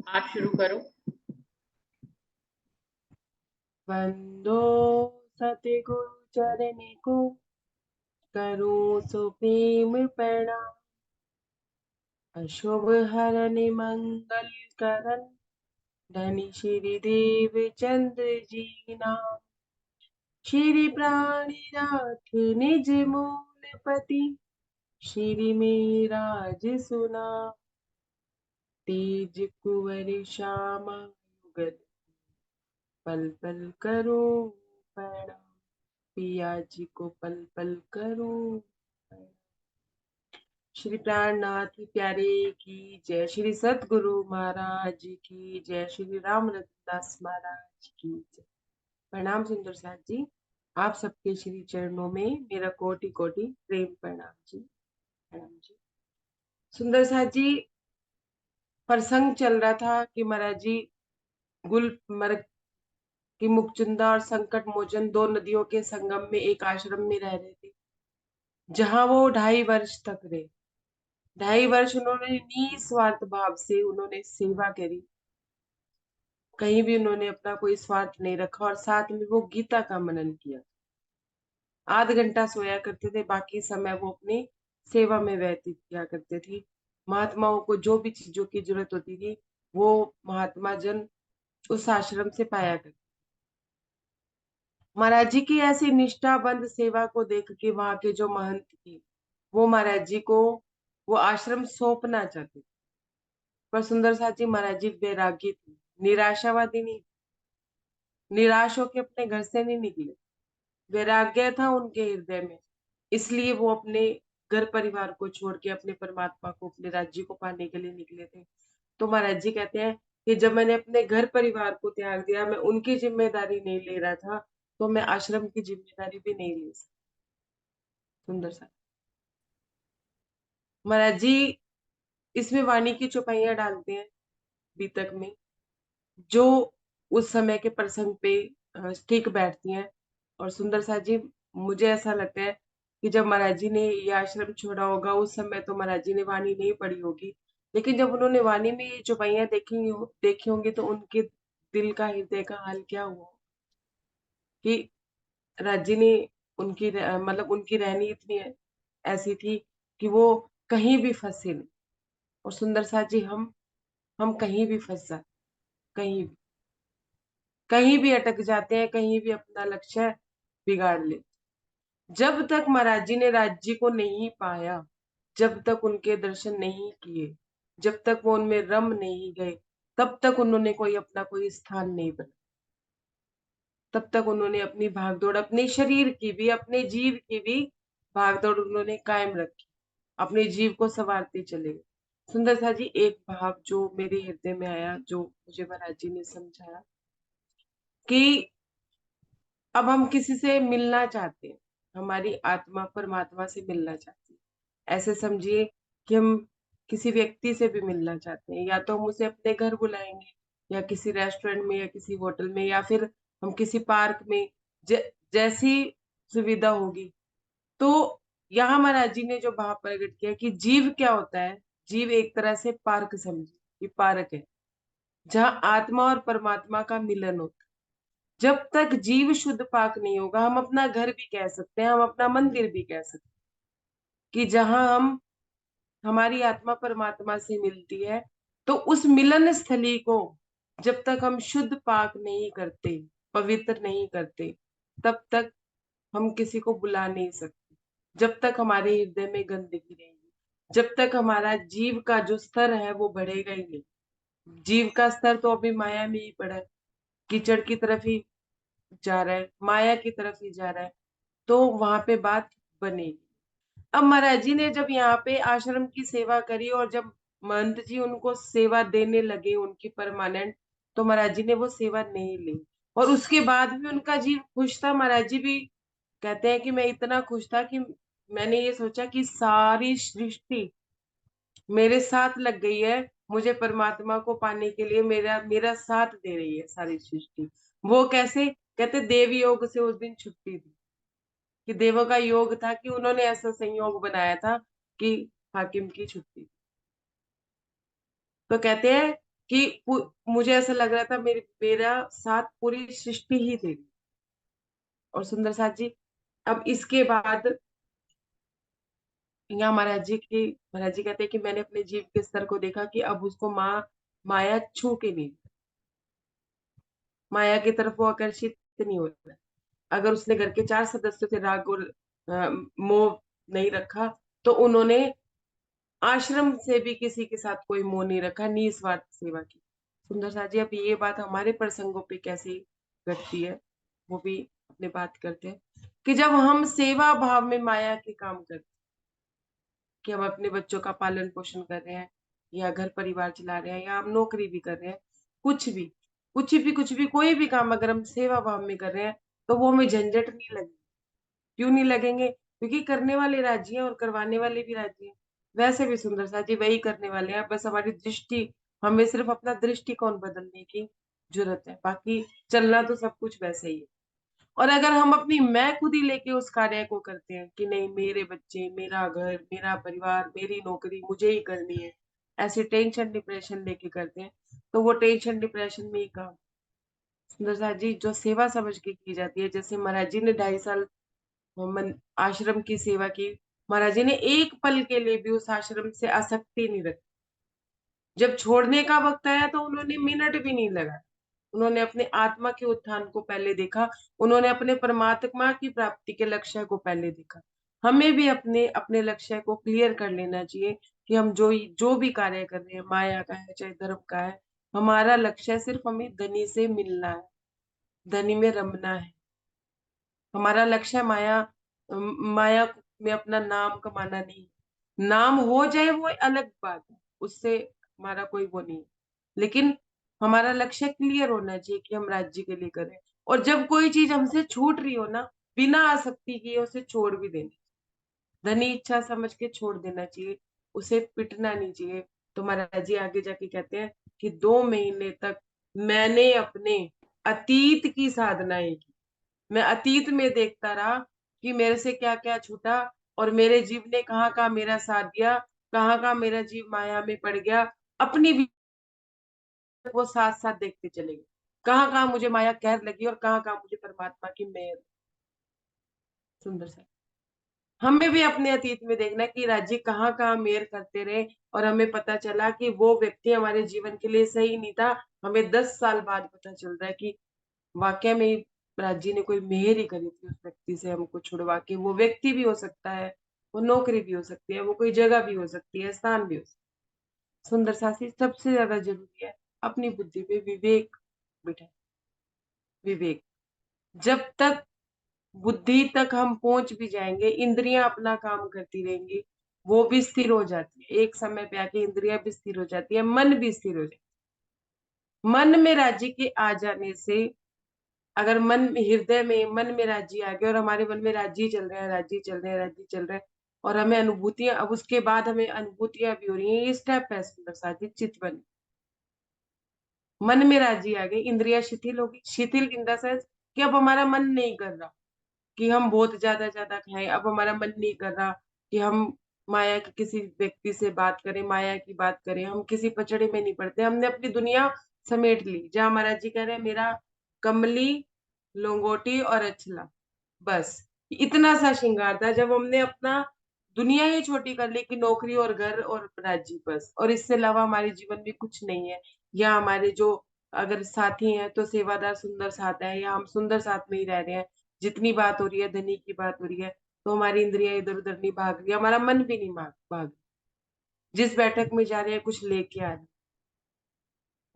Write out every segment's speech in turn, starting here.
आप शुरू करो। वंदो सतगुरु चरण को, करूं सो प्रेम प्रणाम। अशुभ हरन मंगल करन, धनी श्री देव चंद्र जी नाम। श्री प्राणिनाथ निज मूलपति, श्री मेराज सुना। तेज कुंवर श्यामा युगल, पल पल करो प्रणाम। पिया जी को पल पल करो प्रणाम। श्री प्राणनाथ प्यारे की जय, श्री सतगुरु महाराज की जय, श्री राम रघुदास महाराज की जय। प्रणाम सुंदर साथ जी, आप सबके श्री चरणों में मेरा कोटि कोटि प्रेम प्रणाम जी। प्रणाम जी। सुंदर साथ जी, प्रसंग चल रहा था कि महाराज जी गुलमर्ग की मुकचुंदा और संकट मोचन दो नदियों के संगम में एक आश्रम में रह रहे थे, जहां वो 2.5 वर्ष तक रहे। 2.5 वर्ष उन्होंने निस्वार्थ भाव से उन्होंने सेवा करी। कहीं भी उन्होंने अपना कोई स्वार्थ नहीं रखा, और साथ में वो गीता का मनन किया। आध घंटा सोया करते थे, बाकी समय वो अपनी सेवा में व्यतीत किया करते थे। महात्माओं को जो भी चीजों की जरूरत होती थी, वो महात्मा जन उस आश्रम से पाया करते। महाराज जी की ऐसी निष्ठाबंध सेवा को देख के वहां के जो महंत थे, वो महाराज जी को वो आश्रम सौंपना चाहते थे। पर सुंदर साथ जी महाराज जी वैरागी थे, निराशावादी नहीं, निराश होके अपने घर से नहीं निकले। वैराग्य था उनके हृदय में, इसलिए वो अपने घर परिवार को छोड़ के अपने परमात्मा को, अपने राज्य को पाने के लिए निकले थे। तो महाराज जी कहते हैं कि जब मैंने अपने घर परिवार को त्याग दिया, मैं उनकी जिम्मेदारी नहीं ले रहा था, तो मैं आश्रम की जिम्मेदारी भी नहीं ले सकता। सुंदर सा महाराज जी इसमें वाणी की चौपाइयां डालते हैं बीतक में, जो उस समय के प्रसंग पे ठीक बैठती हैं। और सुंदर सा जी, मुझे ऐसा लगता है कि जब महाराज जी ने ये आश्रम छोड़ा होगा, उस समय तो महाराज जी ने वाणी नहीं पढ़ी होगी, लेकिन जब उन्होंने वाणी में ये चौपाइयां देखी होंगी, तो उनके दिल का, हृदय का हाल क्या हुआ कि राज्य ने मतलब उनकी रहनी इतनी ऐसी थी कि वो कहीं भी फंसे नहीं। और सुंदर साथ जी, हम कहीं भी फंस जाते, कहीं भी अटक जाते हैं, कहीं भी अपना लक्ष्य बिगाड़ ले। जब तक महाराज जी ने राज्य को नहीं पाया, जब तक उनके दर्शन नहीं किए, जब तक वो उनमें रम नहीं गए, तब तक उन्होंने अपना कोई स्थान नहीं बना। तब तक उन्होंने अपनी भागदौड़, अपने शरीर की भी, अपने जीव की भी भागदौड़ उन्होंने कायम रखी, अपने जीव को संवारते चले गए। सुंदर सा जी, एक भाव जो मेरे हृदय में आया, जो मुझे महाराज जी ने समझाया कि अब हम किसी से मिलना चाहते हैं, हमारी आत्मा परमात्मा से मिलना चाहती है। ऐसे समझिए कि हम किसी व्यक्ति से भी मिलना चाहते हैं, या तो हम उसे अपने घर बुलाएंगे, या किसी रेस्टोरेंट में, या किसी होटल में, या फिर हम किसी पार्क में, जैसी सुविधा होगी। तो यहाँ महाराज जी ने जो भाव प्रकट किया कि जीव क्या होता है, जीव एक तरह से पार्क समझिए कि पार्क है, जहाँ आत्मा और परमात्मा का मिलन होता है। जब तक जीव शुद्ध पाक नहीं होगा, हम अपना घर भी कह सकते हैं, हम अपना मंदिर भी कह सकते हैं, कि जहां हम, हमारी आत्मा परमात्मा से मिलती है। तो उस मिलन स्थली को जब तक हम शुद्ध पाक नहीं करते, पवित्र नहीं करते, तब तक हम किसी को बुला नहीं सकते। जब तक हमारे हृदय में गंदगी रहेगी, जब तक हमारा जीव का जो स्तर है वो बढ़ेगा ही नहीं। जीव का स्तर तो अभी माया में ही पड़ा है, कीचड़ की तरफ ही जा रहा है, माया की तरफ ही जा रहा है। तो वहां पे बात बनेगी। अब महाराज जी ने जब यहाँ पे आश्रम की सेवा करी, और जब महंत जी उनको सेवा देने लगे उनकी परमानेंट, तो महाराज जी ने वो सेवा नहीं ली। और उसके बाद भी उनका जीव खुश था। महाराज जी भी कहते हैं कि मैं इतना खुश था कि मैंने ये सोचा कि सारी सृष्टि मेरे साथ लग गई है, मुझे परमात्मा को पाने के लिए मेरा मेरा साथ दे रही है सारी सृष्टि। वो कैसे? कहते देव योग से उस दिन छुट्टी थी, कि देवों का योग था कि उन्होंने ऐसा संयोग बनाया था कि हाकिम की छुट्टी। तो कहते हैं कि मुझे ऐसा लग रहा था मेरा साथ पूरी सृष्टि ही दे रही। और सुंदर साथ जी, अब इसके बाद यहाँ महाराज जी कहते हैं कि मैंने अपने जीव के स्तर को देखा कि अब उसको माया छू के नहीं, माया की तरफ वो आकर्षित नहीं हो रहा। अगर उसने घर के 4 सदस्यों से राग और मोह नहीं रखा, तो उन्होंने आश्रम से भी किसी के साथ कोई मोह नहीं रखा, निस्वार्थ सेवा की। सुंदर सा जी, अब ये बात हमारे प्रसंगों पे कैसे घटती है, वो भी अपने बात करते हैं कि जब हम सेवा भाव में माया के काम करते हैं, कि हम अपने बच्चों का पालन पोषण कर रहे हैं, या घर परिवार चला रहे हैं, या हम नौकरी भी कर रहे हैं, कुछ भी कुछ भी कोई भी काम अगर हम सेवा भाव में कर रहे हैं, तो वो हमें झंझट नहीं लगेगी। क्यों नहीं लगेंगे? क्योंकि करने वाले राजी हैं और करवाने वाले भी राजी हैं। वैसे भी सुंदर सा जी वही करने वाले हैं, बस हमारी दृष्टि, हमें सिर्फ अपना दृष्टिकोण बदलने की जरूरत है, बाकी चलना तो सब कुछ वैसे ही है। और अगर हम अपनी मैं खुद ही लेके उस कार्य को करते हैं कि नहीं, मेरे बच्चे, मेरा घर, मेरा परिवार, मेरी नौकरी मुझे ही करनी है, ऐसे टेंशन डिप्रेशन लेके करते हैं, तो वो टेंशन डिप्रेशन में ही काम। सुंदर सा जी, जो सेवा समझ के की जाती है, जैसे महाराज जी ने 2.5 साल आश्रम की सेवा की, महाराज जी ने एक पल के लिए भी उस आश्रम से आसक्ति नहीं रखी। जब छोड़ने का वक्त आया तो उन्होंने मिनट भी नहीं लगा, उन्होंने अपने आत्मा के उत्थान को पहले देखा, उन्होंने अपने परमात्मा की प्राप्ति के लक्ष्य को पहले देखा। हमें भी अपने अपने लक्ष्य को क्लियर कर लेना चाहिए कि हम जो भी कार्य कर रहे हैं, माया का है चाहे धर्म का है, हमारा लक्ष्य सिर्फ हमें धनी से मिलना है, धनी में रमना है। हमारा लक्ष्य माया में अपना नाम कमाना नहीं। नाम हो जाए वो अलग बात है, उससे हमारा कोई वो नहीं है, लेकिन हमारा लक्ष्य क्लियर होना चाहिए कि हम राज्य के लिए करें। और जब कोई चीज हमसे छूट रही हो ना, बिना आसक्ति किए उसे छोड़ भी देनी, धनी इच्छा समझ के छोड़ देना चाहिए, उसे पिटना नहीं चाहिए। तो महाराज जी आगे जाके कहते हैं कि 2 महीने तक मैंने अपने अतीत की साधनाएं की, मैं अतीत में देखता रहा कि मेरे से क्या क्या छूटा, और मेरे जीव ने कहाँ कहाँ मेरा साथ दिया, कहाँ कहाँ मेरा जीव माया में पड़ गया, अपनी भी वो साथ साथ देखते चले गए, कहाँ कहाँ मुझे माया कहर लगी और कहाँ कहाँ मुझे परमात्मा की मेहर। सुंदर सा, हमें भी अपने अतीत में देखना है कि राज्य कहाँ कहाँ मेहर करते रहे, और हमें पता चला कि वो व्यक्ति हमारे जीवन के लिए सही नहीं था। हमें 10 साल बाद पता चल रहा है कि वाकई में राज्य ने कोई मेहर ही करी थी उस व्यक्ति से हमको छुड़वा के। वो व्यक्ति भी हो सकता है, वो नौकरी भी हो सकती है, वो कोई जगह भी हो सकती है, स्थान भी हो सकता है। सुंदर सासी, सबसे ज्यादा जरूरी है अपनी बुद्धि पे विवेक बिठाए, विवेक। जब तक बुद्धि तक हम पहुंच भी जाएंगे, इंद्रियां अपना काम करती रहेंगी, वो भी स्थिर हो जाती है, एक समय पे आके इंद्रियां भी स्थिर हो जाती है, मन भी स्थिर हो जाती है। मन में राज्य के आ जाने से, अगर हृदय में मन में राज्य आ गया और हमारे मन में राज्य चल रहे हैं, राज्य चल रहे हैं, राज्य चल रहे हैं, और हमें अनुभूतियां, अब उसके बाद हमें अनुभूतियां भी हो रही हैं, ये स्टेप है सुंदर साथी, चितवन। मन में राज्य आ गई, इंद्रियां शिथिल होगी, शिथिल इन द सेंस कि अब हमारा मन नहीं कर रहा कि हम बहुत ज्यादा ज्यादा खाएं, अब हमारा मन नहीं कर रहा कि हम माया के किसी व्यक्ति से बात करें, माया की बात करें, हम किसी पचड़े में नहीं पड़ते, हमने अपनी दुनिया समेट ली। जहां महाराज जी कह रहे हैं मेरा कमली, लोंगोटी और अचला, बस इतना सा श्रृंगार था, जब हमने अपना दुनिया ही छोटी कर ली कि नौकरी और घर और राज्य, बस, और इससे अलावा हमारे जीवन में कुछ नहीं है। या हमारे जो अगर साथी हैं तो सेवादार सुंदर साथ है, या हम सुंदर साथ में ही रह रहे हैं, जितनी बात हो रही है धनी की बात हो रही है, तो हमारी इंद्रियां इधर उधर नहीं भाग रही, हमारा मन भी नहीं भाग, जिस बैठक में जा रहे हैं कुछ लेके आ रहे हैं।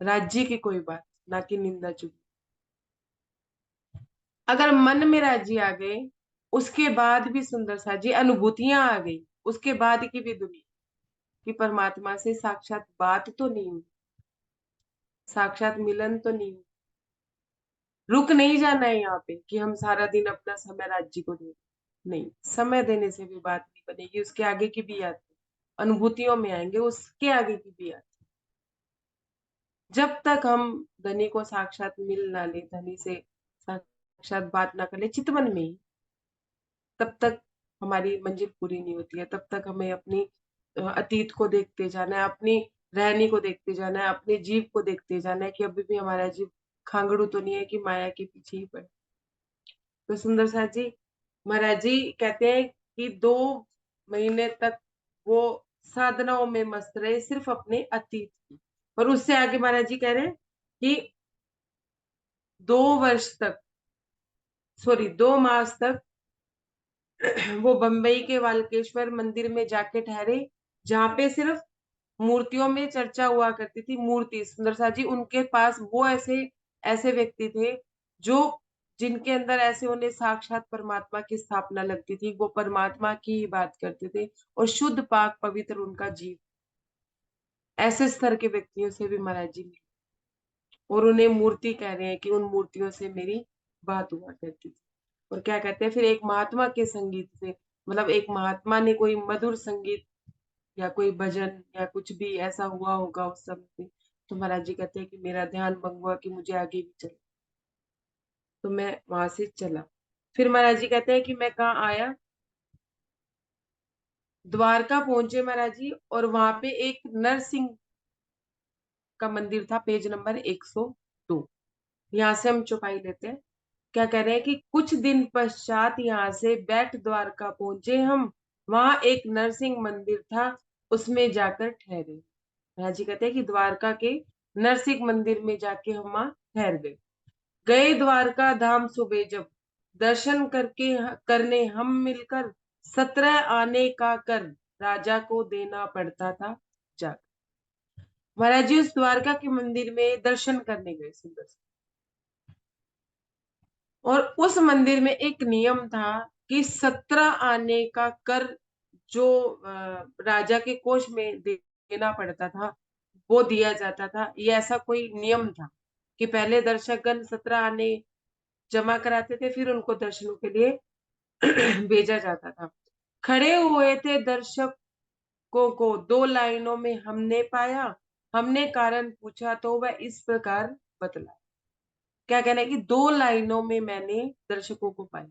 राज्य की कोई बात ना, कि निंदा चुगली। अगर मन में राज्य आ गए, उसके बाद भी सुंदर सा जी अनुभूतियां आ गई, उसके बाद की भी दुनिया की परमात्मा से साक्षात बात तो नहीं हुई, साक्षात मिलन तो नहीं हुई। रुक नहीं जाना है यहाँ पे कि हम सारा दिन अपना समय राज्य को दें, नहीं, समय देने से भी बात नहीं बनेगी, उसके आगे की भी याद, अनुभूतियों में आएंगे, उसके आगे की भी याद। जब तक हम धनी को साक्षात मिल ना ले, धनी से साक्षात बात ना कर ले चितवन में ही, तब तक हमारी मंजिल पूरी नहीं होती है। तब तक हमें अपनी अतीत को देखते जाना है, अपनी रहनी को देखते जाना है, अपने जीव को देखते जाना है कि अभी भी हमारा जीव खांगड़ू तो नहीं है कि माया के पीछे ही पड़े। तो सुंदर साथ जी, महाराज जी कहते हैं कि 2 महीने तक वो साधनाओं में मस्त रहे, सिर्फ अपने अतीत की। और उससे आगे महाराज जी कह रहे हैं कि 2 वर्ष तक, सॉरी 2 मास तक वो बंबई के वालकेश्वर मंदिर में जाके ठहरे, जहाँ पे सिर्फ मूर्तियों में चर्चा हुआ करती थी। मूर्ति सुंदर सा जी, उनके पास वो ऐसे ऐसे व्यक्ति थे जो, जिनके अंदर ऐसे उन्हें साक्षात परमात्मा की स्थापना लगती थी, वो परमात्मा की ही बात करते थे और शुद्ध पाक पवित्र उनका जीव। ऐसे स्तर के व्यक्तियों से भी महाराज जी मिले और उन्हें मूर्ति कह रहे हैं कि उन मूर्तियों से मेरी बात हुआ करती थी। और क्या कहते हैं फिर, एक महात्मा के संगीत से, मतलब एक महात्मा ने कोई मधुर संगीत या कोई भजन या कुछ भी ऐसा हुआ होगा उस समय पे, तो महाराज जी कहते हैं कि मेरा ध्यान भंग हुआ कि मुझे आगे भी चल, तो मैं वहां से चला। फिर महाराज जी कहते हैं कि मैं कहाँ आया, द्वारका पहुंचे महाराज जी, और वहां पे एक नरसिंह का मंदिर था, पेज नंबर 102। यहाँ से हम चौपाई लेते हैं। क्या कह रहे हैं कि कुछ दिन पश्चात यहाँ से बैठ द्वारका पहुंचे हम, वहां एक नरसिंह मंदिर था, उसमें जाकर ठहरे। महाराज जी कहते हैं कि द्वारका के नरसिंह मंदिर में जाके हम वहां ठहर गए। गए द्वारका धाम सुबह जब, दर्शन करके करने हम मिलकर, 17 आने का कर राजा को देना पड़ता था जा। महाराज जी उस द्वारका के मंदिर में दर्शन करने गए सुंदर से, और उस मंदिर में एक नियम था कि 17 आने का कर जो राजा के कोष में देना पड़ता था, वो दिया जाता था। ये ऐसा कोई नियम था कि पहले दर्शकगण 17 आने जमा कराते थे, फिर उनको दर्शनों के लिए भेजा जाता था। खड़े हुए थे दर्शकों को 2 लाइनों में हमने पाया, हमने कारण पूछा तो वह इस प्रकार बतला। क्या कहना है कि 2 लाइनों में मैंने दर्शकों को पाया।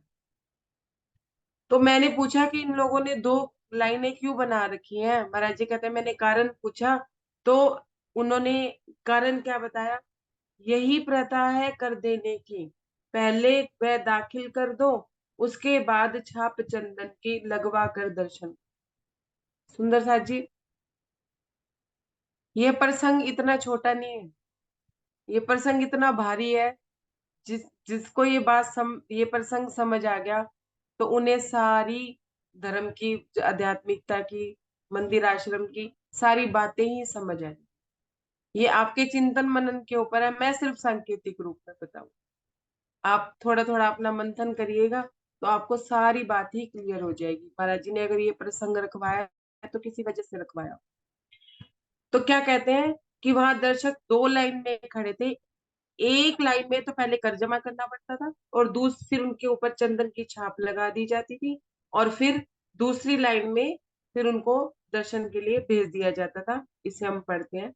तो मैंने पूछा कि इन लोगों ने 2 लाइनें क्यों बना रखी हैं। महाराज जी कहते हैं मैंने कारण पूछा, तो उन्होंने कारण क्या बताया, यही प्रथा है कर देने की, पहले वह दाखिल कर दो, उसके बाद छाप चंदन की लगवा कर दर्शन। सुंदर साथ जी, ये प्रसंग इतना छोटा नहीं है, ये प्रसंग इतना भारी है। जिसको ये प्रसंग समझ आ गया, तो उन्हें सारी धर्म की, आध्यात्मिकता की, मंदिर आश्रम की सारी बातें ही समझ आ गई। ये आपके चिंतन मनन के ऊपर है, मैं सिर्फ सांकेतिक रूप में बताऊं। आप थोड़ा थोड़ा अपना मंथन करिएगा, तो आपको सारी बात ही क्लियर हो जाएगी। महाराज जी ने अगर ये प्रसंग रखवाया है तो किसी वजह से रखवाया। तो क्या कहते हैं कि वहां दर्शक 2 लाइन में खड़े थे। एक लाइन में तो पहले कर जमा करना पड़ता था, और दूसरी उनके ऊपर चंदन की छाप लगा दी जाती थी, और फिर दूसरी लाइन में फिर उनको दर्शन के लिए भेज दिया जाता था। इसे हम पढ़ते हैं।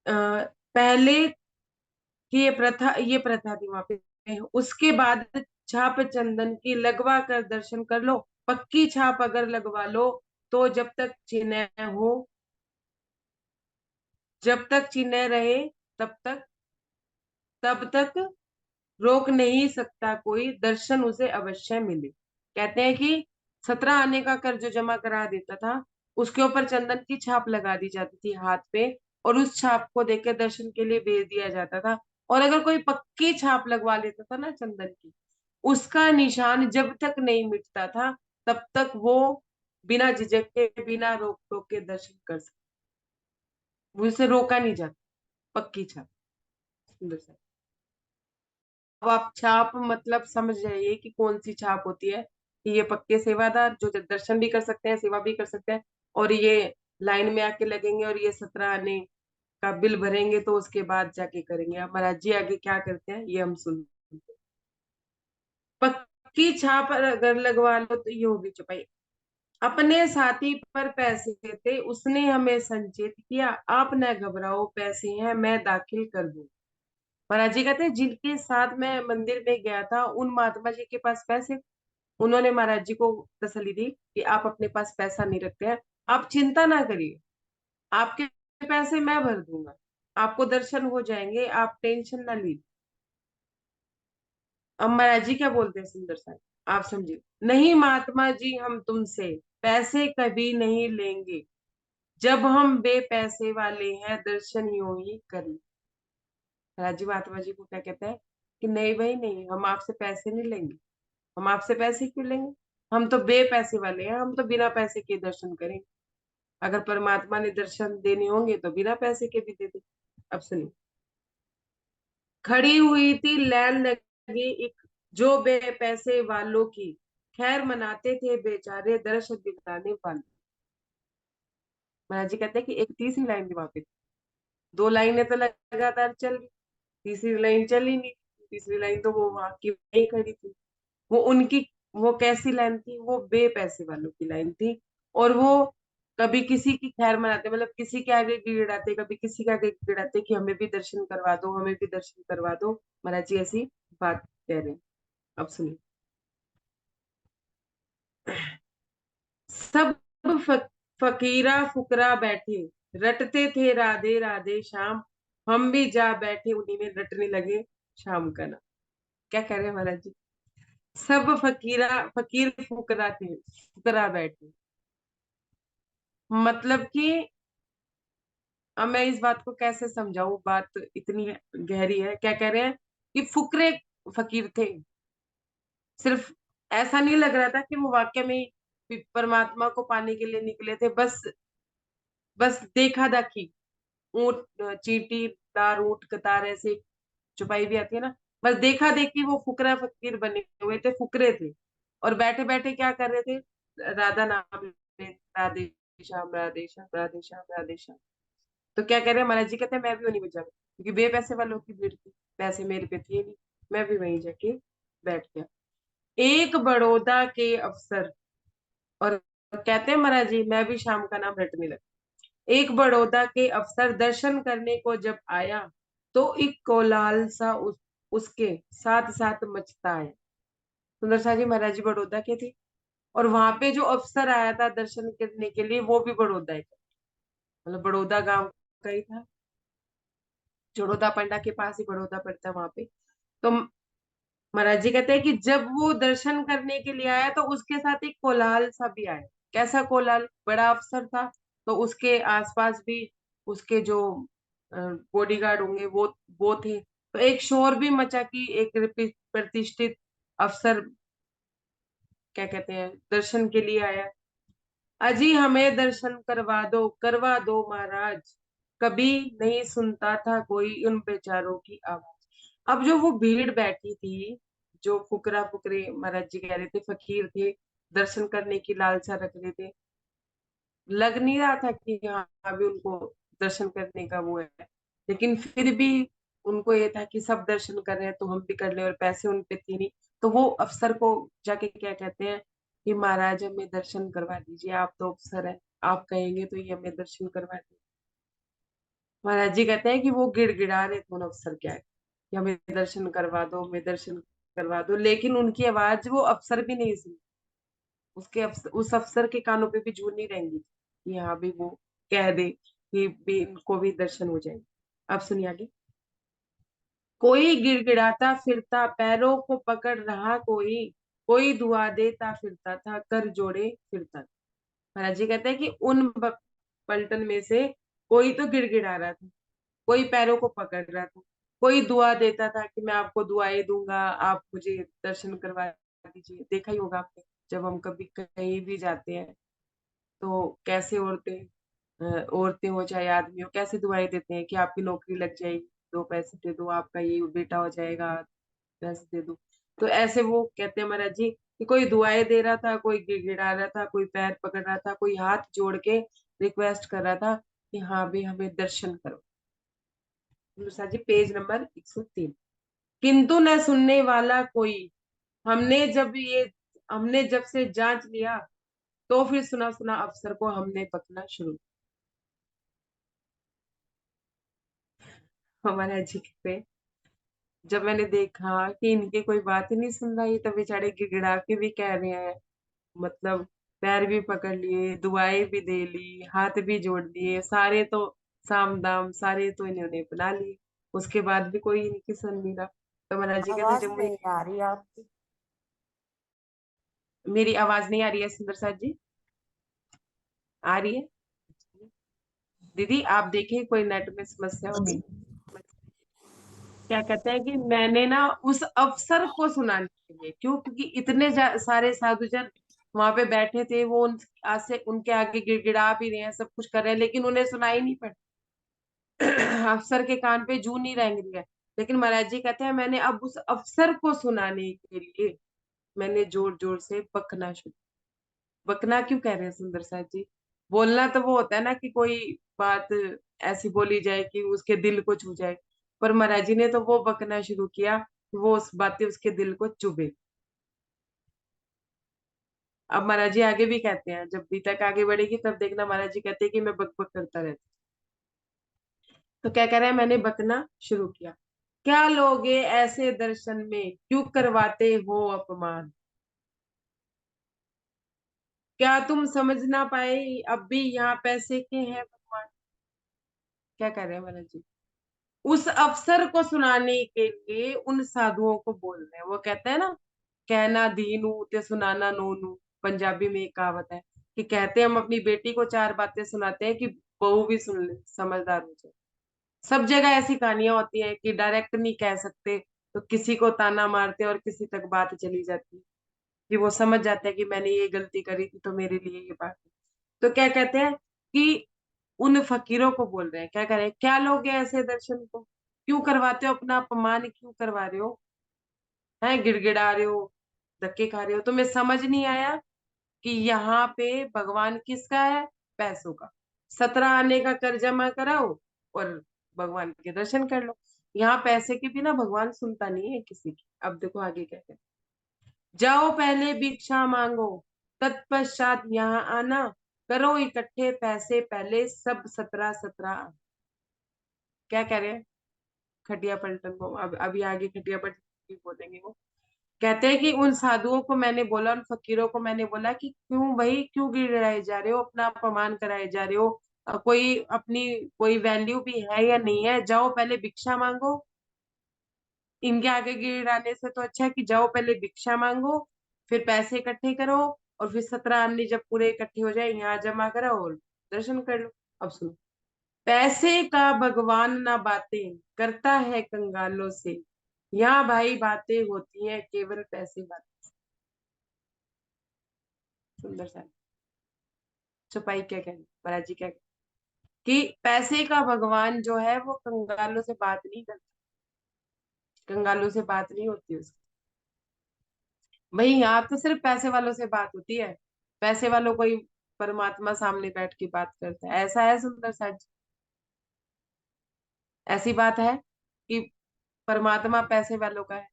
पहले कि ये प्रथा थी वहां पे। उसके बाद छाप चंदन की लगवा कर दर्शन कर लो, पक्की छाप अगर लगवा लो तो जब तक चिन्ह रहे तब तक तब तक रोक नहीं सकता कोई, दर्शन उसे अवश्य मिले। कहते हैं कि 17 आने का कर जो जमा करा देता था, उसके ऊपर चंदन की छाप लगा दी जाती थी हाथ पे, और उस छाप को देकर दर्शन के लिए भेज दिया जाता था। और अगर कोई पक्की छाप लगवा लेता था ना चंदन की, उसका निशान जब तक नहीं मिटता था, तब तक वो बिना झिझक के, बिना रोक टोक के दर्शन कर सकते। वो उसे रोका नहीं जाता। पक्की छाप। सुंदर सा। अब आप छाप मतलब समझ जाइए कि कौन सी छाप होती है, कि ये पक्के सेवादार जो दर्शन भी कर सकते हैं, सेवा भी कर सकते हैं, और ये लाइन में आके लगेंगे, और ये 17 आने का बिल भरेंगे तो उसके बाद जाके करेंगे। अब महाराज जी आगे क्या करते हैं ये हम सुनते हैं। पक्की छाप अगर लगवा लो तो ये होगी चुपाई। अपने साथी पर पैसे थे, उसने हमें संचेत किया, आप न घबराओ, पैसे हैं मैं दाखिल कर दूं। महाराज जी कहते हैं जिनके साथ मैं मंदिर में गया था, उन महात्मा जी के पास पैसे। उन्होंने महाराज जी को तसल्ली दी कि आप अपने पास पैसा नहीं रखते हैं, आप चिंता ना करिए, आपके पैसे मैं भर दूंगा, आपको दर्शन हो जाएंगे, आप टेंशन ना लीजिए। अब महाराज जी क्या बोलते हैं सुंदर साहब, आप समझिए। नहीं महात्मा जी, हम तुमसे पैसे कभी नहीं लेंगे, जब हम बेपैसे वाले हैं दर्शन यूं ही करें। महाराज जी महात्मा जी को क्या कहते हैं कि नहीं भाई नहीं, हम आपसे पैसे नहीं लेंगे। हम आपसे पैसे क्यों लेंगे, हम तो बेपैसे वाले हैं, हम तो बिना पैसे के दर्शन करेंगे। अगर परमात्मा ने दर्शन देने होंगे तो बिना पैसे के भी दे दे। अब सुनिए। खड़ी हुई थी लाइन लगी एक, जो बेपैसे वालों की खैर मनाते थे बेचारे दर्श दिखाने वाले। महाराज जी कहते हैं कि एक तीसरी लाइन भी वहां पे थी। दो लाइनें तो लगातार चल रही, तीसरी लाइन चली नहीं। तीसरी लाइन तो वो वहां की वहीं खड़ी थी। वो उनकी, वो कैसी लाइन थी, वो बेपैसे वालों की लाइन थी। और वो कभी किसी की खैर मनाते, मतलब किसी के आगे गिड़ाते, कभी किसी के आगे गिड़ाते कि हमें भी दर्शन करवा दो, हमें भी दर्शन करवा दो। महाराज जी ऐसी बात कह रहे हैं। अब सुनिए। सब फ, फकीरा फुकरा बैठे, रटते थे राधे राधे श्याम, हम भी जा बैठे उन्हीं में रटने लगे शाम का नाम। क्या कह रहे हैं महाराज जी। सब फकीर फुकरा थे, फुकरा बैठे, मतलब कि, अब मैं इस बात को कैसे समझाऊं, बात इतनी गहरी है। क्या कह रहे हैं कि फुकरे फकीर थे। सिर्फ ऐसा नहीं लग रहा था कि वो वाकई में ही परमात्मा को पाने के लिए निकले थे, बस बस देखा दाखी। ऊंट, चींटीदार ऊंट कतार ऐसे छुपाई भी आती है ना, बस देखा देखी वो फुकरा फकीर बने हुए थे, फुकरे थे। और बैठे बैठे क्या कर रहे थे, राधा नाम ले, राधे श्याम राधे श्याम राधे श्याम राधे श्याम। तो क्या कह रहे हैं महाराज जी, कहते हैं मैं भी वहीं बजा, क्योंकि बेपैसे वालों की भीड़ थी, पैसे मेरे पे थे नहीं। मैं भी वहीं जाके बैठ गया। एक बड़ौदा के अफसर, और कहते हैं महाराज जी मैं भी शाम का नाम रटने लगा। एक बड़ौदा के अफसर दर्शन करने को जब आया, तो एक कोलाहल सा उसके साथ साथ मचता है। सुंदर शाह जी महाराज जी बड़ौदा के थे, और वहां पे जो अफसर आया था दर्शन करने के लिए वो भी बड़ौदा का, मतलब बड़ौदा गांव का ही था। जड़ौदा पंडा के पास ही बड़ौदा पड़ता है वहां पे। तो महाराज जी कहते हैं कि जब वो दर्शन करने के लिए आया तो उसके साथ एक कोलाहल सा भी आया। कैसा कोलाहल, बड़ा अफसर था तो उसके आसपास भी उसके जो बॉडीगार्ड होंगे वो थे, तो एक शोर भी मचा कि एक प्रतिष्ठित अफसर, क्या कहते हैं, दर्शन के लिए आया। अजी हमें दर्शन करवा दो महाराज, कभी नहीं सुनता था कोई उन बेचारों की आवाज। अब जो वो भीड़ बैठी थी, जो फुकरा फुकरे महाराज जी कह रहे थे फकीर थे, दर्शन करने की लालसा रख रहे थे, लग नहीं रहा था कि हाँ अभी उनको दर्शन करने का वो है, लेकिन फिर भी उनको ये था कि सब दर्शन कर रहे हैं तो हम भी कर ले, और पैसे उन पे थे नहीं। तो वो अफसर को जाके क्या कहते हैं कि महाराज हमें दर्शन करवा दीजिए, आप तो अफसर हैं, आप कहेंगे तो ये हमें दर्शन करवा दीजिए। महाराज जी कहते हैं कि वो गिड़गिड़ा रहे थे उन अफसर क्या है कि हमें दर्शन करवा दो, हमें दर्शन करवा दो, लेकिन उनकी आवाज वो अफसर भी नहीं सुन, उस अफसर के कानों पे भी जू नहीं रहेंगी कि हाँ भी वो कह दे कि भी इनको भी दर्शन हो जाएंगे। अब सुनिए आगे। कोई गिड़गिड़ाता फिरता पैरों को पकड़ रहा, कोई कोई दुआ देता फिरता था, कर जोड़े फिरता था। महाराज जी कहते हैं कि उन पलटन में से कोई तो गिड़गिड़ा रहा था, कोई पैरों को पकड़ रहा था, कोई दुआ देता था कि मैं आपको दुआएं दूंगा, आप मुझे दर्शन करवा दीजिए। देखा ही होगा आपने, जब हम कभी कहीं भी जाते हैं तो कैसे औरतें हो चाहे आदमी हो, कैसे दुआएं देते हैं कि आपकी नौकरी लग जाएगी, दो पैसे दे दो, आपका ये बेटा हो जाएगा, पैसे दे दो। तो ऐसे वो कहते हैं महाराज जी कि कोई दुआएं दे रहा था, कोई गिड़गिड़ा रहा था, कोई पैर पकड़ रहा था, कोई हाथ जोड़ के रिक्वेस्ट कर रहा था कि हाँ भी हमें दर्शन करो। दूसरा जी पेज नंबर 103। किंतु न सुनने वाला कोई, हमने जब ये हमने जब से जांच लिया, तो फिर सुना सुना अफसर को हमने पकना शुरू। हमारा जी पे जब मैंने देखा कि इनकी कोई बात ही नहीं सुन रहा, ये तो बेचारे गिड़गिड़ा के भी कह रहे हैं, मतलब पैर भी पकड़ लिए, दुआएं भी दे ली, हाथ भी जोड़ दिए, सारे तो साम दाम सारे तो इन्होंने अपना लिए। उसके बाद भी कोई इनकी सुन नहीं रहा। तो महाराज जी कहते आवाज जब मुझे, नहीं आ रही आपकी। मेरी आवाज नहीं आ रही है सुंदर साथ जी? आ रही है? दीदी आप देखिए कोई नेट में समस्या होगी। क्या कहते हैं कि मैंने ना उस अफसर को सुनाने के लिए, क्यों, क्योंकि इतने सारे साधुजन वहां पे बैठे थे, वो उन आज से उनके आगे गिड़गिड़ा भी रहे हैं, सब कुछ कर रहे हैं, लेकिन उन्हें सुनाई नहीं पड़ अफसर के कान पे जू नहीं रेंग रही है। लेकिन महाराज जी कहते हैं मैंने अब उस अफसर को सुनाने के लिए मैंने जोर जोर से बकना शुरू। बकना क्यों कह रहे हैं सुंदर साथ जी? बोलना तो वो होता है ना कि कोई बात ऐसी बोली जाए कि उसके दिल को छू जाए, पर महाराज जी ने तो वो बकना शुरू किया कि वो उस बातें उसके दिल को चुभे। अब महाराज जी आगे भी कहते हैं, जब भी तक आगे बढ़ेगी तब देखना, महाराज जी कहते हैं कि मैं बक बक करता रहता। तो क्या कह रहे हैं, मैंने बकना शुरू किया। क्या लोगे ऐसे दर्शन में, क्यों करवाते हो अपमान? क्या तुम समझ ना पाए, अब भी यहाँ पैसे के हैं भगवान? क्या कह रहे हैं महाराज जी? उस अफसर को सुनाने के लिए उन साधुओं को बोल रहे हैं। वो कहते हैं ना, कहना दीनू ते सुनाना नोनू। पंजाबी में एक कहावत है कि कहते हैं हम अपनी बेटी को चार बातें सुनाते हैं कि बहू भी सुन ले, समझदार हो जाए। सब जगह ऐसी कहानियां होती हैं कि डायरेक्ट नहीं कह सकते, तो किसी को ताना मारते हैं और किसी तक बात चली जाती है कि वो समझ जाते हैं कि मैंने ये गलती करी थी तो मेरे लिए ये बात है। तो क्या कहते हैं कि उन फकीरों को बोल रहे हैं, क्या करें, क्या लोग हैं ऐसे दर्शन को, क्यों करवाते हो, अपना अपमान क्यों करवा रहे हो, हैं गिड़गिड़ा रहे हो, धक्के खा रहे हो? तुम्हें समझ नहीं आया कि यहाँ पे भगवान किसका है? पैसों का। 17 आने का कर जमा कराओ और भगवान के दर्शन कर लो। यहाँ पैसे के बिना भगवान सुनता नहीं है किसी की। अब देखो आगे क्या कहते हैं, जाओ पहले भिक्षा मांगो, तत्पश्चात यहाँ आना, करो इकट्ठे पैसे पहले सब 17 17। क्या कह रहे हैं खटिया पलटन को? अब अभी आगे खटिया पलटन भी बोलेंगे वो। कहते हैं कि उन साधुओं को मैंने बोला, उन फकीरों को मैंने बोला कि क्यों भाई, क्यों गिड़गिड़ाए जा रहे हो, अपना अपमान कराए जा रहे हो? कोई अपनी कोई वैल्यू भी है या नहीं है? जाओ पहले भिक्षा मांगो। इनके आगे गिड़गिड़ाने से तो अच्छा है कि जाओ पहले भिक्षा मांगो, फिर पैसे इकट्ठे करो, और फिर 17 अन्य जब पूरे इकट्ठे हो जाए यहाँ जमा करो और दर्शन कर लो। अब सुनो, पैसे का भगवान ना बातें करता है कंगालों से, यहाँ भाई बातें होती हैं केवल पैसे बातें। सुंदर सा छुपाई क्या कह रही महाराज जी, क्या कह कि पैसे का भगवान जो है वो कंगालों से बात नहीं करता, कंगालों से बात नहीं होती उसकी। भाई यहाँ तो सिर्फ पैसे वालों से बात होती है, पैसे वालों को ही परमात्मा सामने बैठ के बात करता है, ऐसा है सुंदर सा जी? ऐसी बात है कि परमात्मा पैसे वालों का है?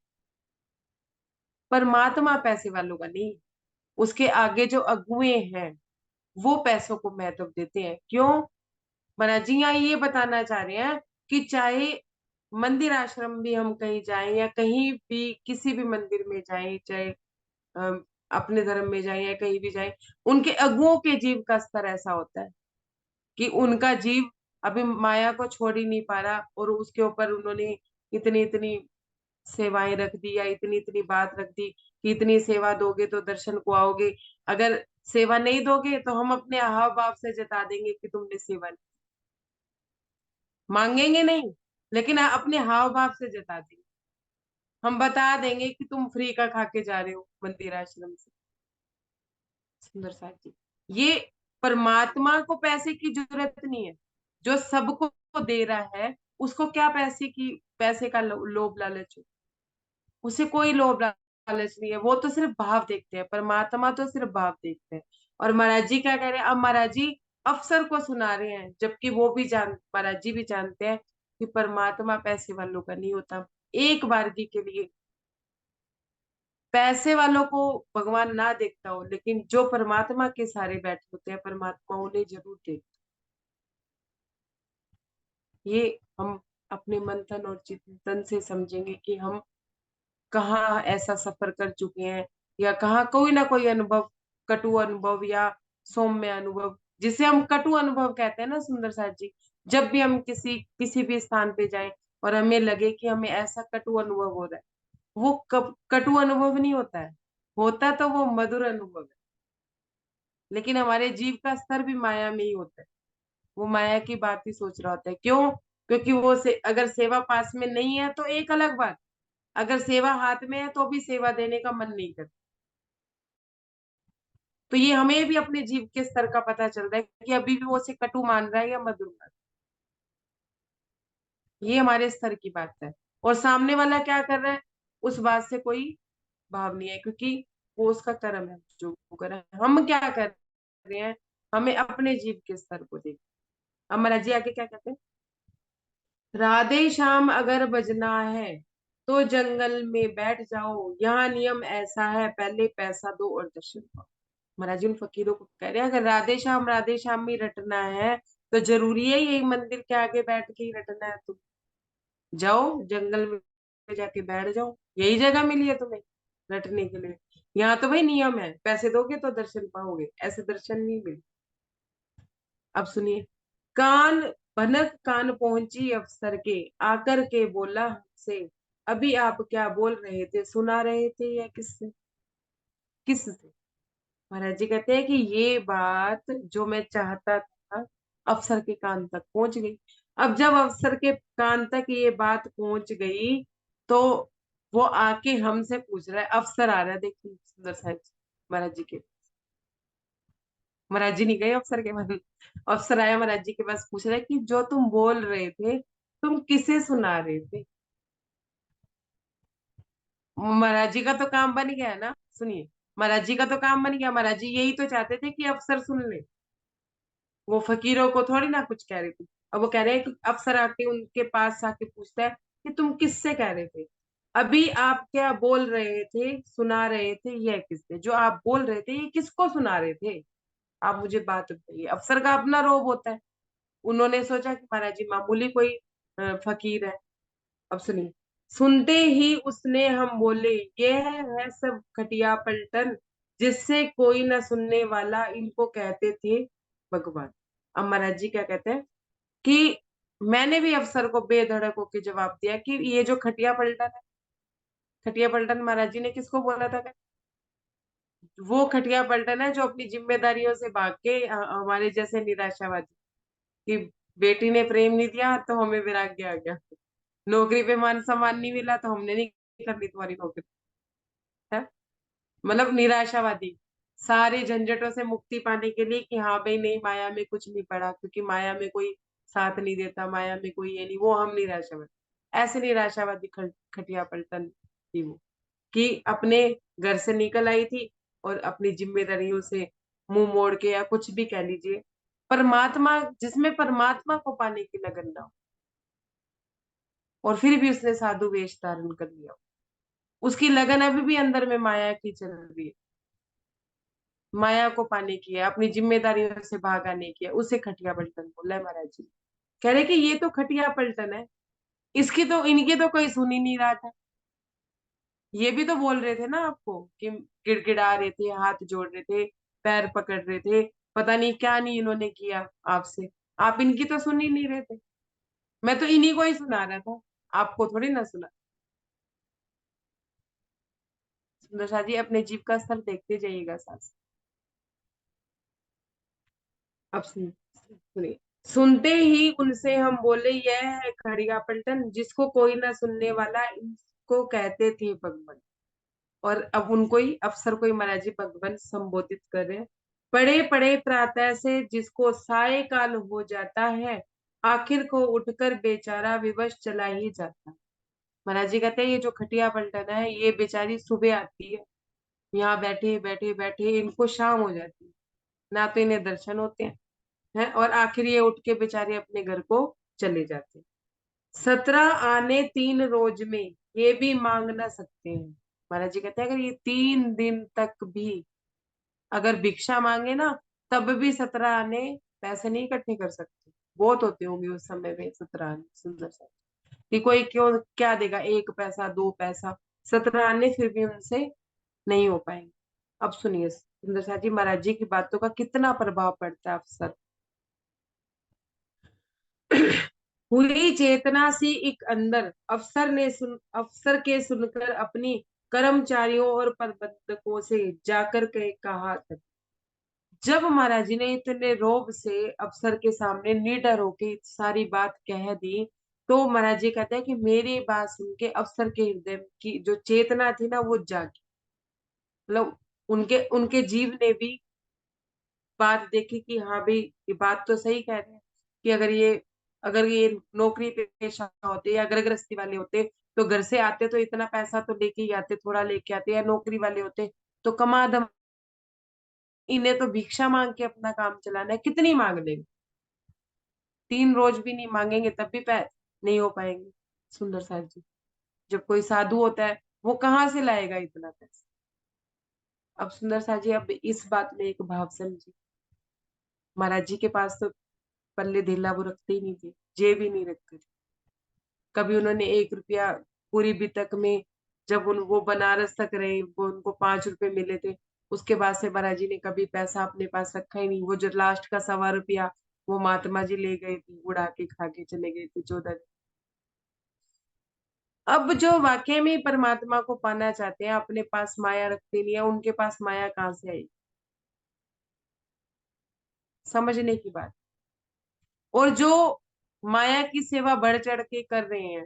परमात्मा पैसे वालों का नहीं, उसके आगे जो अगुए हैं वो पैसों को महत्व देते हैं। क्यों? महाराज जी यहाँ ये बताना चाह रहे हैं कि चाहे मंदिर आश्रम भी हम कहीं जाएं या कहीं भी किसी भी मंदिर में जाएं, चाहे अपने धर्म में जाएं या कहीं भी जाएं, उनके अगुओं के जीव का स्तर ऐसा होता है कि उनका जीव अभी माया को छोड़ ही नहीं पा रहा, और उसके ऊपर उन्होंने इतनी इतनी सेवाएं रख दी या इतनी इतनी बात रख दी कि इतनी सेवा दोगे तो दर्शन को आओगे, अगर सेवा नहीं दोगे तो हम अपने हाव भाव से जता देंगे कि तुमने सेवा नहीं। मांगेंगे नहीं, लेकिन अपने हाव भाव से जता देंगे। हम बता देंगे कि तुम फ्री का खा के जा रहे हो मंदिर आश्रम से। सुंदर साथ जी, ये परमात्मा को पैसे की जरूरत नहीं है, जो सबको दे रहा है उसको क्या पैसे की, पैसे का लोभ लालच हो? उसे कोई लोभ लालच नहीं है, वो तो सिर्फ भाव देखते हैं, परमात्मा तो सिर्फ भाव देखते हैं। और महाराज जी क्या कह रहे हैं, अब महाराज जी अफसर को सुना रहे हैं, जबकि वो भी महाराज जी भी जानते हैं कि परमात्मा पैसे वालों का नहीं होता। एक बारगी के लिए पैसे वालों को भगवान ना देखता हो, लेकिन जो परमात्मा के सहारे बैठे होते हैं परमात्मा उन्हें जरूर देखता। ये हम अपने मंथन और चिंतन से समझेंगे कि हम कहाँ ऐसा सफर कर चुके हैं, या कहाँ कोई ना कोई अनुभव कटु अनुभव या सौम्य अनुभव, जिसे हम कटु अनुभव कहते हैं ना सुंदर साथ जी, जब भी हम किसी किसी भी स्थान पे जाएं और हमें लगे कि हमें ऐसा कटु अनुभव हो रहा है, वो कटु अनुभव नहीं होता है, होता तो वो मधुर अनुभव है। लेकिन हमारे जीव का स्तर भी माया में ही होता है, वो माया की बात ही सोच रहा होता है। क्यों? क्योंकि अगर सेवा पास में नहीं है तो एक अलग बात, अगर सेवा हाथ में है तो भी सेवा देने का मन नहीं करता। तो ये हमें भी अपने जीव के स्तर का पता चल रहा है कि अभी भी वो उसे कटु मान रहा है या मधुर मान रहा है। ये हमारे स्तर की बात है। और सामने वाला क्या कर रहा है, उस बात से कोई भाव नहीं है, क्योंकि वो उसका कर्म है जो वो कर रहा है। हम क्या कर रहे हैं, हमें अपने जीव के स्तर को देख। अब महाराज जी आगे क्या कहते हैं, राधे श्याम अगर बजना है तो जंगल में बैठ जाओ, यहाँ नियम ऐसा है, पहले पैसा दो और दर्शन पाओ। महाराज जी उन फकीरों को कह रहे हैं, अगर राधे श्याम ही रटना है तो जरूरी है यही मंदिर के आगे बैठ के ही रटना है? तुम जाओ जंगल में जाके बैठ जाओ, यही जगह मिली है तुम्हें रटने के लिए। यहाँ तो भाई नियम है, पैसे दोगे तो दर्शन पाओगे, ऐसे दर्शन नहीं मिले। अब सुनिए, कान भनक कान पहुंची अफसर के, आकर के बोला हमसे, अभी आप क्या बोल रहे थे, सुना रहे थे या किससे? किससे? महाराज जी कहते हैं कि ये बात जो मैं चाहता था अफसर के कान तक पहुंच गई। अब जब अफसर के कान तक ये बात पहुंच गई तो वो आके हमसे पूछ रहा है, अफसर आ रहा है, देखिए सुंदर साहब जी महाराज जी के। महाराज जी नहीं गए अफसर के पास, अफसर आया महाराज जी के पास, पूछ रहा है कि जो तुम बोल रहे थे तुम किसे सुना रहे थे? महाराज जी का तो काम बन गया ना, सुनिए, महाराज जी का तो काम बन गया, महाराज जी यही तो चाहते थे कि अफसर सुन ले, वो फकीरों को थोड़ी ना कुछ कह रहे थे। अब वो कह रहे हैं कि अफसर आके उनके पास आके पूछता है कि तुम किससे कह रहे थे, अभी आप क्या बोल रहे थे, सुना रहे थे, यह किससे, जो आप बोल रहे थे ये किसको सुना रहे थे? आप मुझे बात बताइए। अफसर का अपना रोब होता है, उन्होंने सोचा कि महाराज जी मामूली कोई फकीर है। अब सुनिए, सुनते ही उसने हम बोले, ये है सब खटिया पलटन, जिससे कोई ना सुनने वाला, इनको कहते थे भगवान। अब महाराज जी क्या कहते हैं कि मैंने भी अफसर को बेधड़क होकर जवाब दिया कि ये जो खटिया पलटन है, खटिया पलटन महाराज जी ने किसको बोला था? वो खटिया पलटन है जो अपनी जिम्मेदारियों से भाग के हमारे जैसे निराशावादी, कि बेटी ने प्रेम नहीं दिया तो हमें वैराग्य आ गया, नौकरी पे मान सम्मान नहीं मिला तो हमने नहीं करनी तुम्हारी नौकरी, है। मतलब निराशावादी, सारे झंझटों से मुक्ति पाने के लिए कि हाँ भाई नहीं, माया में कुछ नहीं पड़ा, क्योंकि माया में कोई साथ नहीं देता, माया में कोई ये नहीं, वो हम निराशावादी। ऐसे निराशावादी खटिया पलटन थी वो, कि अपने घर से निकल आई थी और अपनी जिम्मेदारियों से मुंह मोड़ के, या कुछ भी कह लीजिए, परमात्मा, जिसमें परमात्मा को पाने की लगन ना हो, और फिर भी उसने साधु वेश धारण कर लिया। उसकी लगन अभी भी अंदर में माया की चल रही है, माया को पाने की है, अपनी जिम्मेदारियों से भागाने की है, उसे खटिया पलटन बोला है महाराज जी। कह रहे कि ये तो खटिया पलटन है, इसकी तो, इनकी तो कोई सुन ही नहीं रहा था। ये भी तो बोल रहे थे ना आपको कि गिड़गिड़ा रहे थे, हाथ जोड़ रहे थे, पैर पकड़ रहे थे, पता नहीं क्या नहीं इन्होंने किया आपसे, आप इनकी तो सुन ही नहीं रहे थे। मैं तो इन्हीं को ही सुना रहा था, आपको थोड़ी ना सुना। सुंदर शाह जी अपने जीव का स्तर देखते जाइएगा साथ। अब सुनिए, सुनते ही उनसे हम बोले, यह है खड़िया पलटन, जिसको कोई ना सुनने वाला, इसको कहते थे भगवान। और अब उनको ही, अफसर को ही महाराज जी भगवान संबोधित कर रहे हैं। पड़े पड़े प्रातः से जिसको साय काल हो जाता है, आखिर को उठकर बेचारा विवश चला ही जाता है। महाराज जी कहते हैं ये जो खटिया पलटन है, ये बेचारी सुबह आती है, यहाँ बैठे बैठे बैठे इनको शाम हो जाती है, ना तो इन्हें दर्शन होते हैं, हैं, और आखिर ये उठ के बेचारे अपने घर को चले जाते हैं। 17 आने 3 रोज में ये भी मांग ना सकते हैं। महाराज जी कहते हैं अगर ये 3 दिन तक भी अगर भिक्षा मांगे ना, तब भी 17 आने पैसे नहीं इकट्ठे कर सकते। बहुत होते होंगे उस समय में 17 आने, सुंदर सा, कि कोई क्यों क्या देगा, 1 पैसा 2 पैसा, 17 आने फिर भी उनसे नहीं हो पाएंगे। अब सुनिए, सुंदर सा जी, महाराज जी की बातों का कितना प्रभाव पड़ता है अफसर। हुई चेतना सी एक अंदर, अफसर के सुनकर अपनी कर्मचारियों और प्रबंधकों से जाकर के कहा। जब महाराज जी ने इतने रोब से अफसर के सामने निडर होके सारी बात कह दी, तो महाराज जी कहते हैं कि मेरी बात सुन के अफसर के हृदय की जो चेतना थी ना वो जागी। मतलब उनके उनके जीव ने भी बात देखी कि हाँ भाई, ये बात तो सही कह रहे हैं कि अगर ये नौकरी पेशा होते या अगर गृहस्थी वाले होते तो घर से आते तो इतना पैसा तो लेके ही आते, थोड़ा लेके आते, या नौकरी वाले होते तो कमा दम, इन्हें तो भिक्षा मांग के अपना काम चलाना है, कितनी मांग लेंगे, 3 रोज भी नहीं मांगेंगे तब भी नहीं हो पाएंगे। सुंदर सार जी, जब कोई साधु होता है वो कहाँ से लाएगा इतना पैसा। अब सुंदर सार जी, अब इस बात में एक भाव समझी, महाराज जी के पास तो पल्ले ढीला वो रखते ही नहीं थे, जेब ही नहीं रखते थे। कभी उन्होंने 1 रुपया पूरी बितक में, जब वो बनारस तक रहे, वो उनको 5 रुपए मिले थे, उसके बाद से महाराज जी ने कभी पैसा अपने पास रखा ही नहीं। वो जो लास्ट का 1.25 रुपया वो महात्मा जी ले गए थे, उड़ा के खा के चले गए थे 14 दिन। अब जो वाकई में परमात्मा को पाना चाहते हैं, अपने पास माया रखते नहीं है, उनके पास माया कहाँ से आई, समझने की बात। और जो माया की सेवा बढ़ चढ़ के कर रहे हैं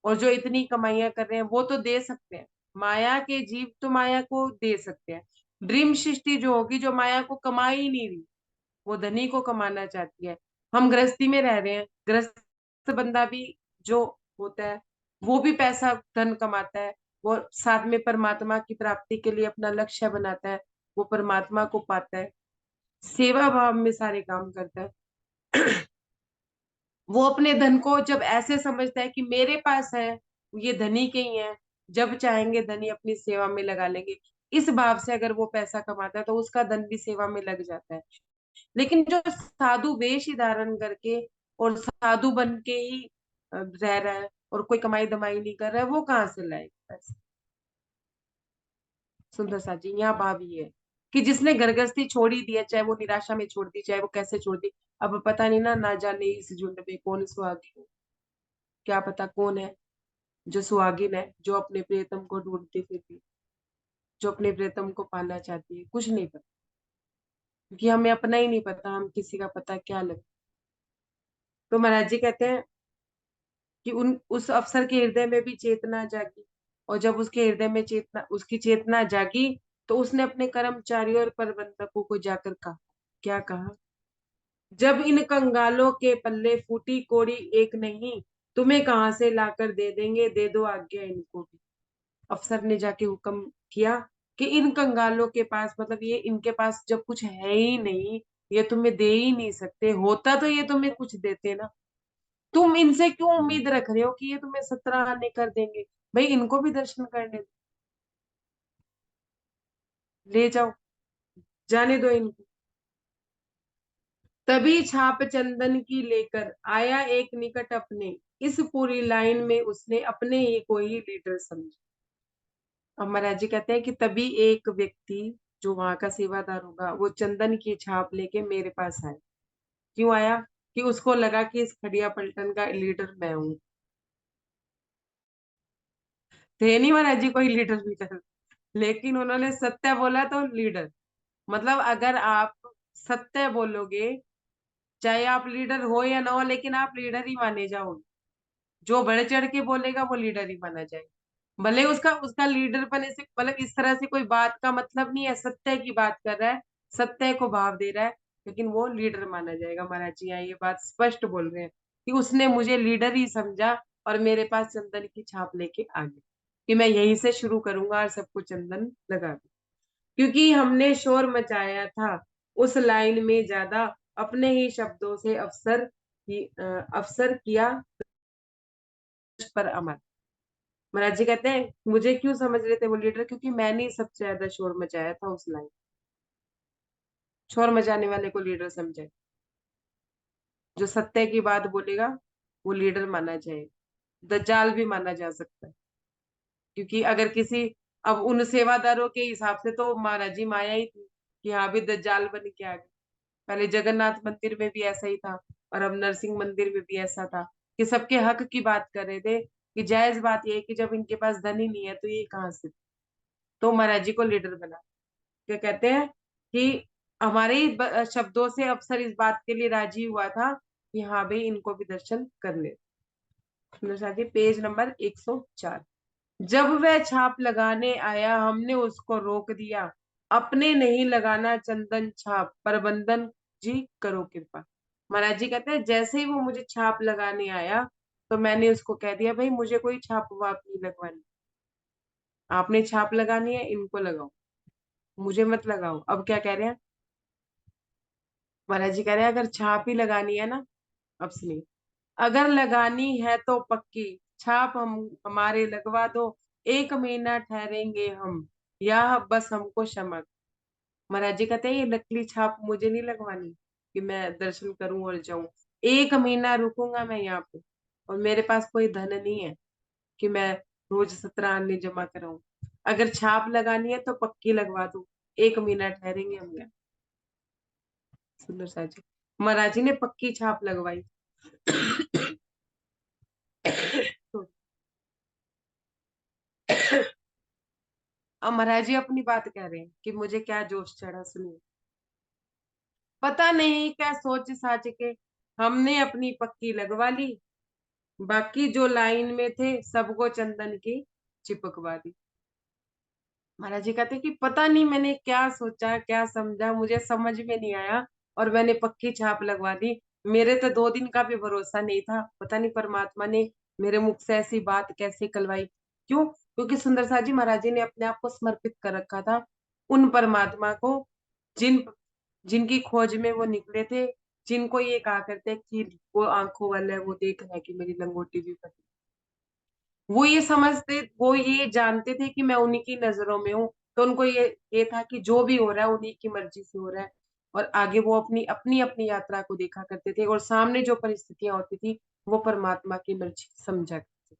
और जो इतनी कमाइयां कर रहे हैं वो तो दे सकते हैं, माया के जीव तो माया को दे सकते हैं। ड्रीम सृष्टि जो होगी, जो माया को कमा ही नहीं रही, वो धनी को कमाना चाहती है। हम गृहस्थी में रह रहे हैं, गृहस्थ बंदा भी जो होता है वो भी पैसा धन कमाता है, वो साथ में परमात्मा की प्राप्ति के लिए अपना लक्ष्य बनाता है, वो परमात्मा को पाता है, सेवा भाव में सारे काम करता है। वो अपने धन को जब ऐसे समझता है कि मेरे पास है, ये धनी के ही है, जब चाहेंगे धनी अपनी सेवा में लगा लेंगे, इस भाव से अगर वो पैसा कमाता है तो उसका धन भी सेवा में लग जाता है। लेकिन जो साधु वेश ही धारण करके और साधु बन के ही रह रहा है और कोई कमाई दमाई नहीं कर रहा है, वो कहाँ से लाएगा पैसा। सुंदर सा जी, यहाँ भाव ये है कि जिसने गृहस्थी छोड़ ही दिया, चाहे वो निराशा में छोड़ दी, चाहे वो कैसे छोड़ दी, अब पता नहीं ना, ना जाने इस झुंड में कौन सुहागी है, क्या पता कौन है जो सुहागिन है, जो अपने प्रियतम को ढूंढती फिरती, जो अपने प्रियतम को पाना चाहती है, कुछ नहीं पता, क्योंकि हमें अपना ही नहीं पता, हम किसी का पता क्या लगे। तो महाराज जी कहते हैं कि उस अफसर के हृदय में भी चेतना जागी, और जब उसके हृदय में उसकी चेतना जागी, तो उसने अपने कर्मचारियों और प्रबंधकों को जाकर कहा। क्या कहा? जब इन कंगालों के पल्ले फूटी कोड़ी एक नहीं, तुम्हें कहाँ से लाकर दे देंगे, दे दो आज्ञा इनको भी। अफसर ने जाके हुक्म किया कि इन कंगालों के पास, मतलब ये इनके पास जब कुछ है ही नहीं, ये तुम्हें दे ही नहीं सकते, होता तो ये तुम्हें कुछ देते ना, तुम इनसे क्यों उम्मीद रख रहे हो कि ये तुम्हें 17 आने कर देंगे। भाई इनको भी दर्शन करने दो, ले जाओ, जाने दो इनको। तभी छाप चंदन की लेकर आया एक निकट अपने, इस पूरी लाइन में उसने अपने ही को ही लीडर समझा। अब महाराज जी कहते हैं कि तभी एक व्यक्ति जो वहां का सेवादार होगा, वो चंदन की छाप लेके मेरे पास आया। क्यों आया? कि उसको लगा कि इस खड़िया पलटन का लीडर मैं हूँ। थे नहीं महाराज जी कोई लीडर लीडर, लेकिन उन्होंने सत्य बोला तो लीडर। मतलब अगर आप सत्य बोलोगे, चाहे आप लीडर हो या ना हो, लेकिन आप लीडर ही माने जाओगे। जो बढ़ चढ़ के बोलेगा वो लीडर ही माना जाएगा, भले उसका उसका लीडर बने से, मतलब इस तरह से कोई बात का मतलब नहीं है, सत्य की बात कर रहा है, सत्य को भाव दे रहा है, लेकिन वो लीडर माना जाएगा। महाराज जी यहाँ ये बात स्पष्ट बोल रहे हैं कि उसने मुझे लीडर ही समझा और मेरे पास चंदन की छाप लेके आ गया कि मैं यहीं से शुरू करूंगा और सबको चंदन लगा दूं, क्योंकि हमने शोर मचाया था उस लाइन में ज्यादा, अपने ही शब्दों से अफसर किया पर अमर। महाराज जी कहते हैं मुझे क्यों समझ रहे थे वो लीडर, क्योंकि मैंने ही सबसे ज्यादा शोर मचाया था उस लाइन, शोर मचाने वाले को लीडर समझे। जो सत्य की बात बोलेगा वो लीडर माना जाएगा, दज्जाल भी माना जा सकता है, क्योंकि अगर किसी, अब उन सेवादारों के हिसाब से तो महाराज जी माया ही थी, कि हाँ भी दज्जाल बन के आ गए। पहले जगन्नाथ मंदिर में भी ऐसा ही था, और अब नरसिंह मंदिर में भी ऐसा था कि सबके हक की बात कर रहे थे कि जायज बात ये है कि जब इनके पास धन ही नहीं है तो ये कहाँ से। तो महाराज जी को लीडर बना। क्या कहते हैं कि हमारे ही शब्दों से अफसर इस बात के लिए राजी हुआ था कि हाँ भाई इनको भी दर्शन कर ले। Page number 104। जब वह छाप लगाने आया हमने उसको रोक दिया, अपने नहीं लगाना चंदन छाप, प्रबंधन जी करो कृपा। महाराज जी कहते हैं जैसे ही वो मुझे छाप लगाने आया तो मैंने उसको कह दिया भाई मुझे कोई छाप वाप नहीं लगवानी, आपने छाप लगानी है इनको लगाओ, मुझे मत लगाओ। अब क्या कह रहे हैं महाराज जी, कह रहे हैं अगर छाप ही लगानी है ना, अब सुनिए, अगर लगानी है तो पक्की छाप हम हमारे लगवा दो, 1 महीना ठहरेंगे हम, या बस हमको क्षमा। महाराज जी कहते हैं ये नकली छाप मुझे नहीं लगवानी कि मैं दर्शन करूं और जाऊं, 1 महीना रुकूंगा मैं यहाँ पे, और मेरे पास कोई धन नहीं है कि मैं रोज 17 आने जमा कराऊं। अगर छाप लगानी है तो पक्की लगवा दो, 1 महीना ठहरेंगे हम यहाँ। सुंदर सा जी, महाराज जी ने पक्की छाप लगवाई। तो अब महाराज जी अपनी बात कह रहे हैं कि मुझे क्या जोश चढ़ा, सुनिए। पता नहीं क्या सोच साच के हमने अपनी पक्की लगवा ली, बाकी जो लाइन में थे सबको चंदन की चिपकवा दी। महाराज जी कहते कि पता नहीं मैंने क्या सोचा क्या समझा, मुझे समझ में नहीं आया, और मैंने पक्की छाप लगवा दी। मेरे तो 2 दिन का भी भरोसा नहीं था, पता नहीं परमात्मा ने मेरे मुख से ऐसी बात कैसे कलवाई। क्यों? क्योंकि सुंदर सा जी महाराज जी ने अपने आप को समर्पित कर रखा था उन परमात्मा को जिन जिनकी खोज में वो निकले थे, जिनको ये कहा करते कि वो आंखों वाला है वो देख रहा है कि मेरी लंगोटी भी फटी। वो ये जानते थे कि मैं उन्हीं की नजरों में हूँ, तो उनको ये था कि जो भी हो रहा है उन्हीं की मर्जी से हो रहा है। और आगे वो अपनी अपनी अपनी यात्रा को देखा करते थे, और सामने जो परिस्थितियां होती थी वो परमात्मा की मर्जी समझा करते थे।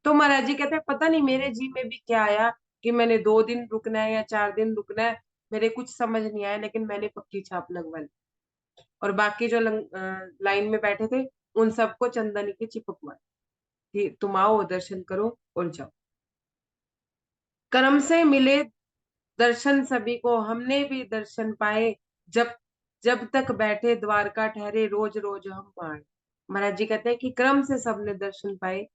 तो महाराज जी कहते हैं पता नहीं मेरे जी में भी क्या आया कि मैंने 2 दिन रुकना है या 4 दिन रुकना है, मेरे कुछ समझ नहीं आया, लेकिन मैंने पक्की छाप लगवा ली, और बाकी जो लाइन में बैठे थे उन सबको चंदन की चिपकवा कि तुम आओ दर्शन करो और जाओ। कर्म से मिले दर्शन सभी को, हमने भी दर्शन पाए, जब जब तक बैठे द्वारका ठहरे, रोज रोज हम आए। महाराज जी कहते हैं कि क्रम से सबने दर्शन पाए,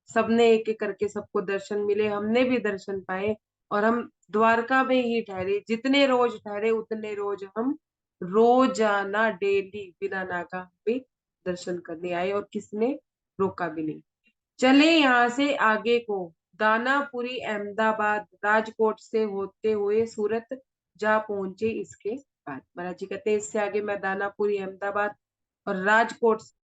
सबने एक एक करके सबको दर्शन मिले, हमने भी दर्शन पाए, और हम द्वारका में ही ठहरे, जितने रोज ठहरे उतने रोज हम रोजाना डेली बिना नागा पे दर्शन करने आए, और किसने रोका भी नहीं। चले यहाँ से आगे को, दानापुरी अहमदाबाद, राजकोट से होते हुए सूरत जा पहुंचे इसके बाद। महाराज जी कहते हैं इससे आगे मैं दानापुरी अहमदाबाद और राजकोट